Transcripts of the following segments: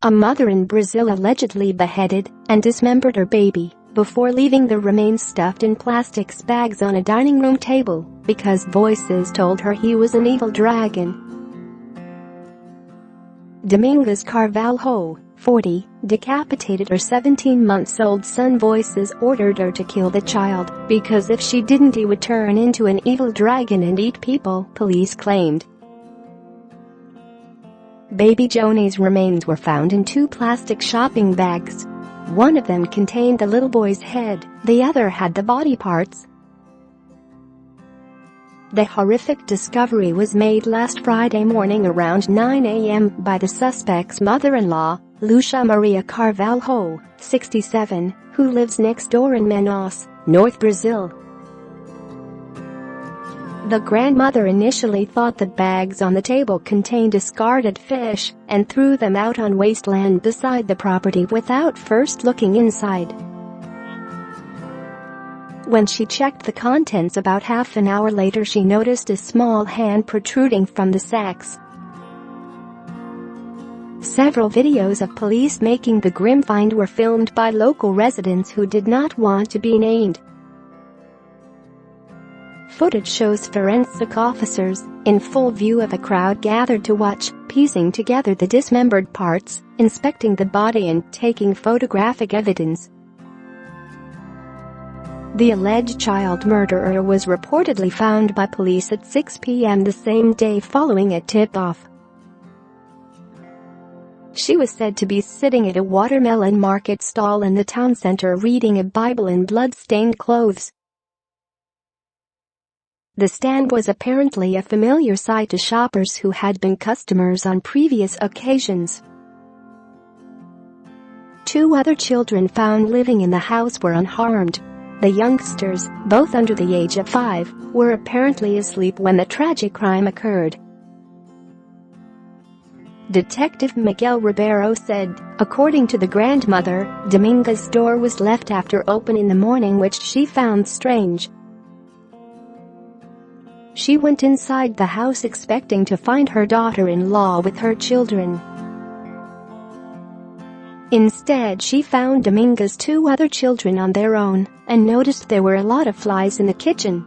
A mother in Brazil allegedly beheaded and dismembered her baby before leaving the remains stuffed in plastic bags on a dining room table because voices told her he was an evil dragon. Domingos Carvalho, 40, decapitated her 17-month-old son. Voices ordered her to kill the child because if she didn't he would turn into an evil dragon and eat people, police claimed. Baby Joni's remains were found in 2 plastic shopping bags. One of them contained the little boy's head, the other had the body parts. The horrific discovery was made last Friday morning around 9 a.m. by the suspect's mother-in-law, Lucia Maria Carvalho, 67, who lives next door in Manaus, North Brazil. The grandmother initially thought the bags on the table contained discarded fish and threw them out on wasteland beside the property without first looking inside. When she checked the contents about half an hour later, she noticed a small hand protruding from the sacks. Several videos of police making the grim find were filmed by local residents who did not want to be named. Footage shows forensic officers, in full view of a crowd gathered to watch, piecing together the dismembered parts, inspecting the body and taking photographic evidence. The alleged child murderer was reportedly found by police at 6 p.m. the same day following a tip-off. She was said to be sitting at a watermelon market stall in the town center reading a Bible in blood-stained clothes. The stand was apparently a familiar sight to shoppers who had been customers on previous occasions. 2 other children found living in the house were unharmed. The youngsters, both under the age of 5, were apparently asleep when the tragic crime occurred. Detective Miguel Ribeiro said, according to the grandmother, Dominga's door was left after open in the morning, which she found strange. She went inside the house expecting to find her daughter-in-law with her children. Instead, she found Dominga's 2 other children on their own and noticed there were a lot of flies in the kitchen.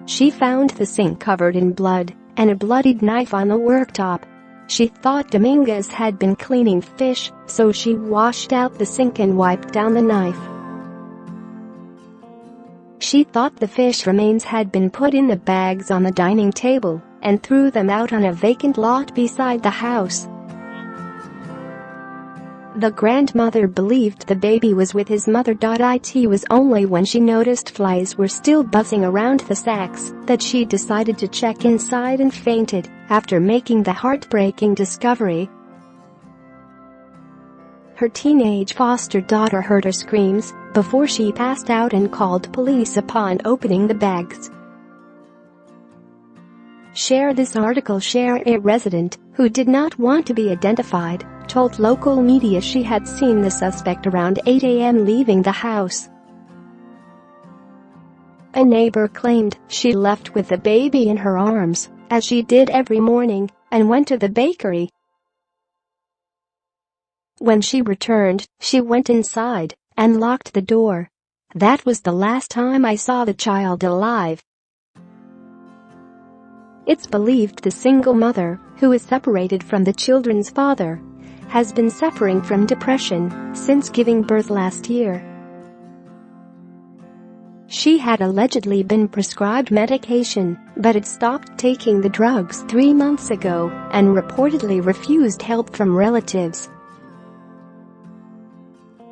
She found the sink covered in blood and a bloodied knife on the worktop. She thought Dominga's had been cleaning fish, so she washed out the sink and wiped down the knife. She thought the fish remains had been put in the bags on the dining table and threw them out on a vacant lot beside the house. The grandmother believed the baby was with his mother. It was only when she noticed flies were still buzzing around the sacks that she decided to check inside and fainted after making the heartbreaking discovery. Her teenage foster daughter heard her screams before she passed out and called police upon opening the bags. Share this article. A resident, who did not want to be identified, told local media she had seen the suspect around 8 a.m. leaving the house. A neighbor claimed she left with the baby in her arms, as she did every morning, and went to the bakery. When she returned, she went inside and locked the door. That was the last time I saw the child alive. It's believed the single mother, who is separated from the children's father, has been suffering from depression since giving birth last year. She had allegedly been prescribed medication, but had stopped taking the drugs 3 months ago and reportedly refused help from relatives.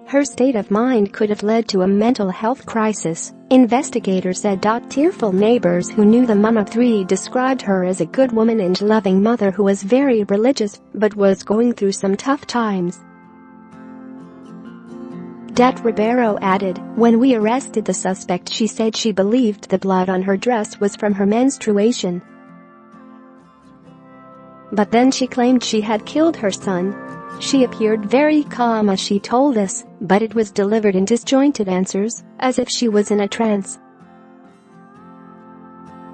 Her state of mind could have led to a mental health crisis, investigators said. Tearful neighbors who knew the mom of 3 described her as a good woman and loving mother who was very religious but was going through some tough times. Ribeiro added, when we arrested the suspect, she said she believed the blood on her dress was from her menstruation. But then she claimed she had killed her son. She appeared very calm as she told us, but it was delivered in disjointed answers, as if she was in a trance.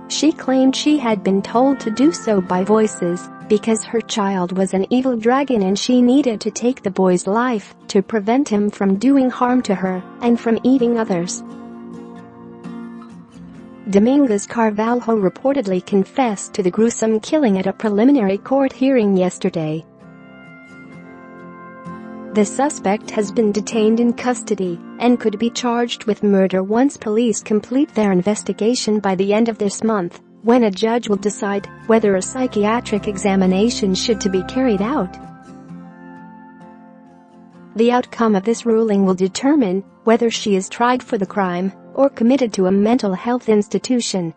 She claimed she had been told to do so by voices because her child was an evil dragon and she needed to take the boy's life to prevent him from doing harm to her and from eating others. Domingos Carvalho reportedly confessed to the gruesome killing at a preliminary court hearing yesterday. The suspect has been detained in custody and could be charged with murder once police complete their investigation by the end of this month, when a judge will decide whether a psychiatric examination should to be carried out. The outcome of this ruling will determine whether she is tried for the crime or committed to a mental health institution.